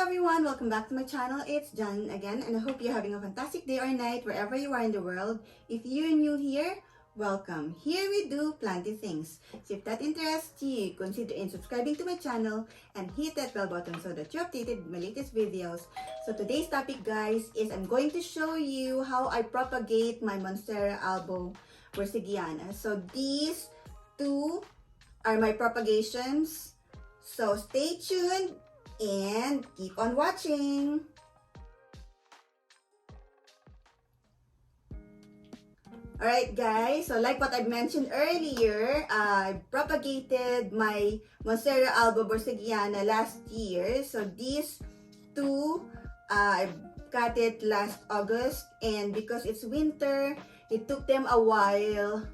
everyone, welcome back to my channel. It's Jan again, and I hope you're having a fantastic day or night wherever you are in the world. If you're new here, welcome. Here we do planty things. So if that interests you, consider subscribing to my channel and hit that bell button so that you're updated with my latest videos. So today's topic, guys, is I'm going to show you how I propagate my Monstera Albo Borsigiana. So these two are my propagations. So stay tuned and keep on watching. Alright guys, so like what I mentioned earlier, I propagated my Monstera Albo Borsigiana last year. So these two, I got it last August, and because it's winter, it took them a while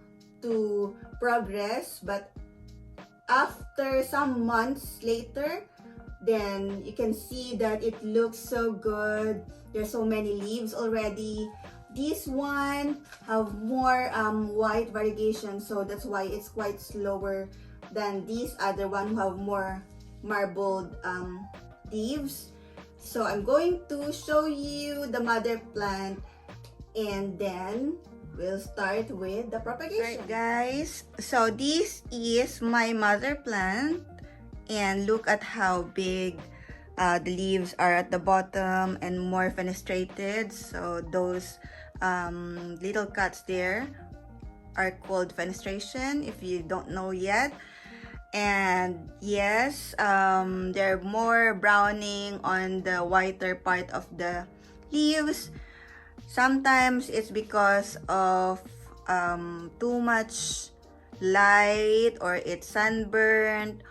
to progress, but after some months later, then you can see that it looks so good. There's so many leaves already. This one have more white variegation, so that's why it's quite slower than these other one who have more marbled leaves. So I'm going to show you the mother plant, and then we'll start with the propagation. Right, guys, so this is my mother plant, and look at how big the leaves are at the bottom and more fenestrated. So those little cuts there are called fenestration, if you don't know yet. And yes, they're more browning on the whiter part of the leaves. Sometimes it's because of too much light, or it's sunburned,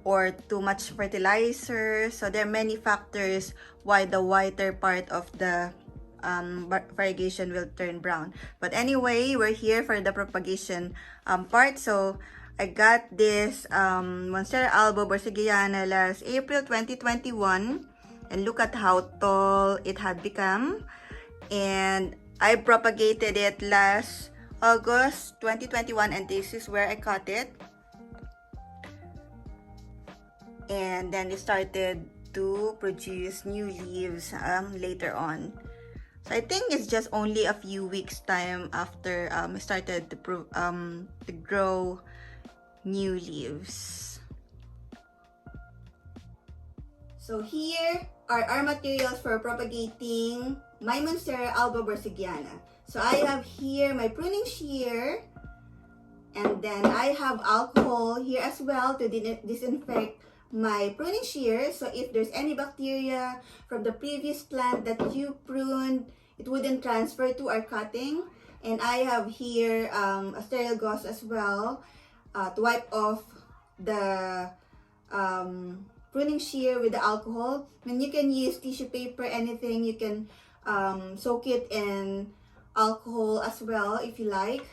or too much fertilizer. So there are many factors why the whiter part of the variegation will turn brown. But anyway, we're here for the propagation part. So I got this Monstera Albo Borsigiana last April 2021, and look at how tall it had become. And I propagated it last August 2021, and this is where I cut it. And then it started to produce new leaves later on. So I think it's just only a few weeks time after it started to grow new leaves. So here are our materials for propagating my Monstera Albo Borsigiana. So I have here my pruning shear, and then I have alcohol here as well to disinfect my pruning shear. So if there's any bacteria from the previous plant that you pruned, it wouldn't transfer to our cutting. And I have here a sterile gauze as well to wipe off the pruning shear with the alcohol. And you can use tissue paper, anything. You can soak it in alcohol as well if you like.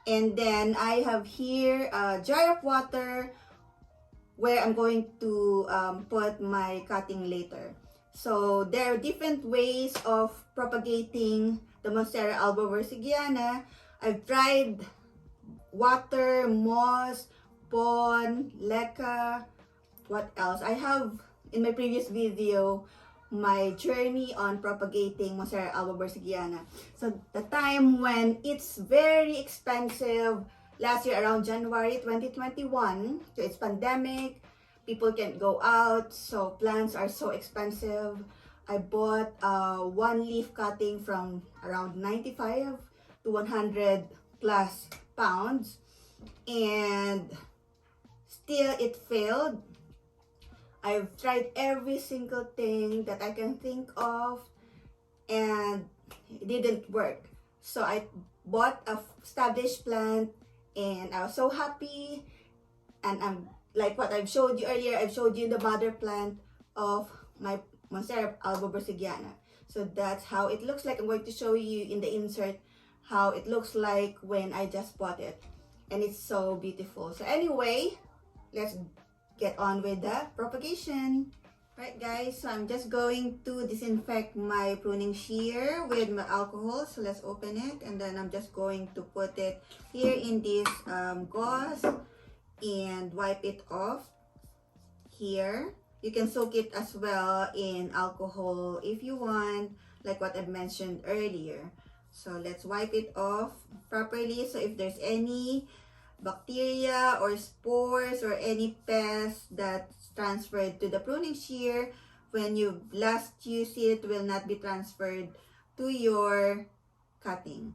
And then I have here a jar of water where I'm going to put my cutting later. So there are different ways of propagating the Monstera Albo Borsigiana. I've tried water, moss, pon, leca, what else? I have in my previous video my journey on propagating Monstera Albo Borsigiana. So the time when it's very expensive, last year around January 2021, so it's pandemic, people can't go out, so plants are so expensive. I bought one leaf cutting from around 95 to 100 plus pounds, and still it failed. I've tried every single thing that I can think of, and it didn't work. So I bought a established plant, and I was so happy. And I'm like what I've showed you earlier, I've showed you the mother plant of my Monstera Albo Borsigiana. So that's how it looks like. I'm going to show you in the insert how it looks like when I just bought it. And it's so beautiful. So anyway, let's get on with the propagation. Right guys, so I'm just going to disinfect my pruning shear with my alcohol. So let's open it, and then I'm just going to put it here in this gauze and wipe it off here. you can soak it as well in alcohol if you want, like what I mentioned earlier. So let's wipe it off properly. So if there's any bacteria or spores or any pests that's transferred to the pruning shear, when you last use it, will not be transferred to your cutting.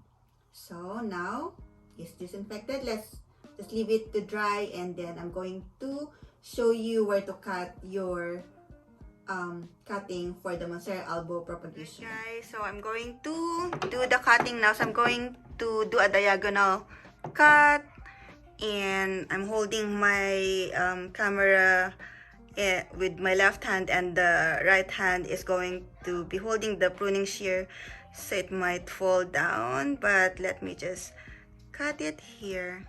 So now it's disinfected. Let's just leave it to dry, and then I'm going to show you where to cut your cutting for the Monstera Albo propagation. Okay, guys, so I'm going to do the cutting now. So I'm going to do a diagonal cut, and I'm holding my camera with my left hand, and the right hand is going to be holding the pruning shear, so it might fall down, but let me just cut it here.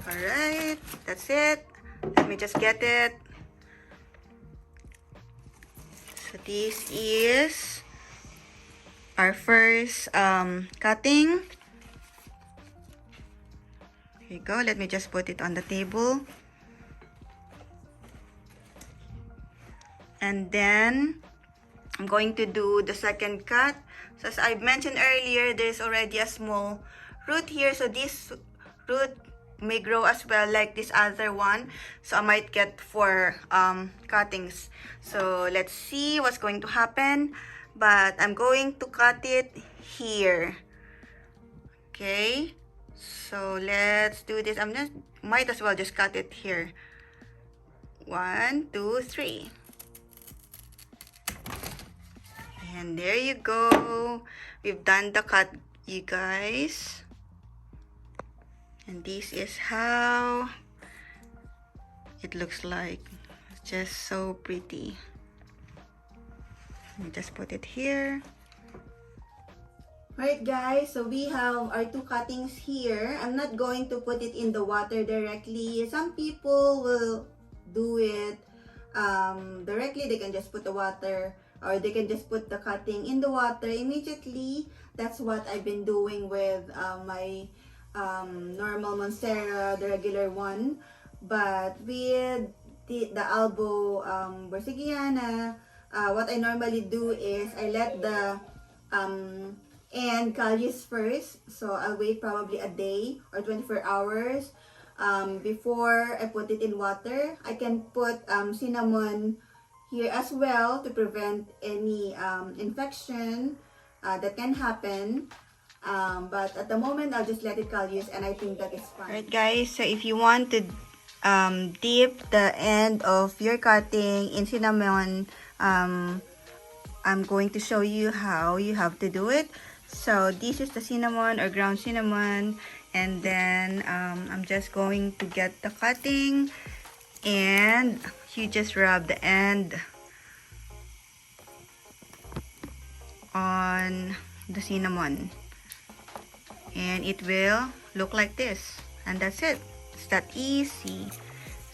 Alright, that's it. Let me just get it. So this is our first cutting. Here you go. Let me just put it on the table. And then I'm going to do the second cut. So as I mentioned earlier, there's already a small root here. So this root may grow as well like this other one. So I might get 4 cuttings. So let's see what's going to happen. But I'm going to cut it here. Okay. So let's do this. Might as well just cut it here. 1, 2, 3. And there you go. We've done the cut, you guys. And this is how it looks like. It's just so pretty. Let me just put it here. Alright guys, so we have our 2 cuttings here. I'm not going to put it in the water directly. Some people will do it directly. They can just put the water, or they can just put the cutting in the water immediately. That's what I've been doing with my normal Monstera, the regular one. But with the Albo Borsigiana, what I normally do is I let the and callus first. So I'll wait probably a day or 24 hours before I put it in water. I can put cinnamon here as well to prevent any infection that can happen. But at the moment, I'll just let it callus, and I think that is fine. Alright guys, so if you want to dip the end of your cutting in cinnamon, I'm going to show you how you have to do it. So this is the cinnamon or ground cinnamon, and then I'm just going to get the cutting, and you just rub the end on the cinnamon, and it will look like this, and that's it. It's that easy.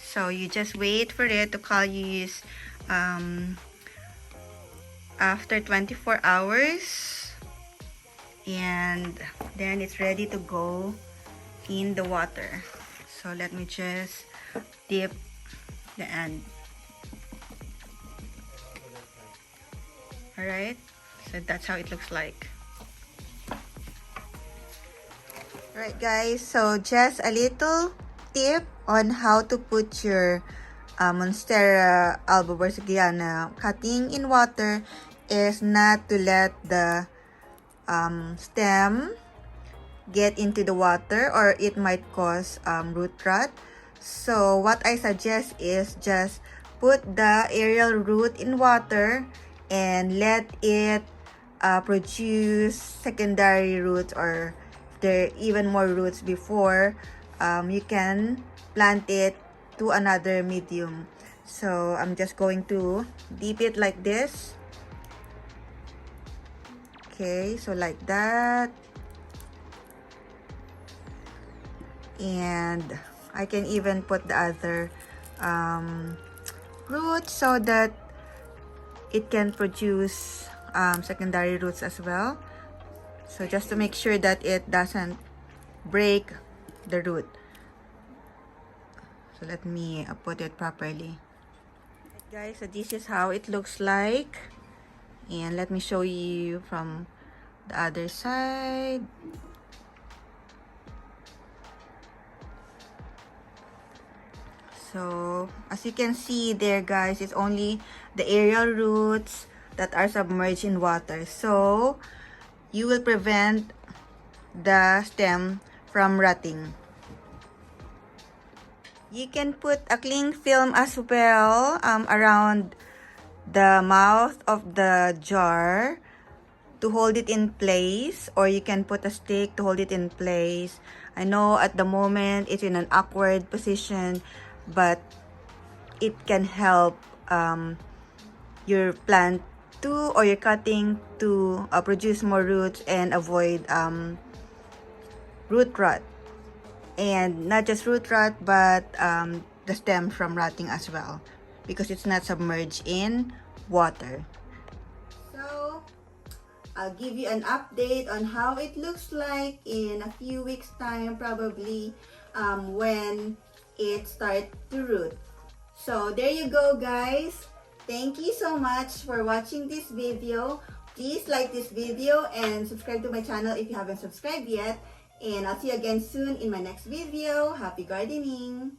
So you just wait for it to callus after 24 hours, and then it's ready to go in the water. So let me just dip the end. Alright, so that's how it looks like. Alright guys, so just a little tip on how to put your Monstera Albo Borsigiana cutting in water is not to let the stem get into the water, or it might cause root rot. So what I suggest is just put the aerial root in water and let it produce secondary roots, or if there are even more roots before you can plant it to another medium. So I'm just going to dip it like this. Okay, so like that. And I can even put the other roots so that it can produce secondary roots as well. So just to make sure that it doesn't break the root. So let me put it properly. Guys, so this is how it looks like. And let me show you from the other side. So, as you can see there, guys, it's only the aerial roots that are submerged in water. So, you will prevent the stem from rotting. You can put a cling film as well around the mouth of the jar to hold it in place, or you can put a stick to hold it in place. I know at the moment it's in an awkward position, but it can help your plant to, or your cutting to produce more roots and avoid root rot. And not just root rot, but the stem from rotting as well, because it's not submerged in water. So I'll give you an update on how it looks like in a few weeks time, probably when it starts to root. So there you go, guys. Thank you so much for watching this video. Please like this video and subscribe to my channel if you haven't subscribed yet. And I'll see you again soon in my next video. Happy gardening!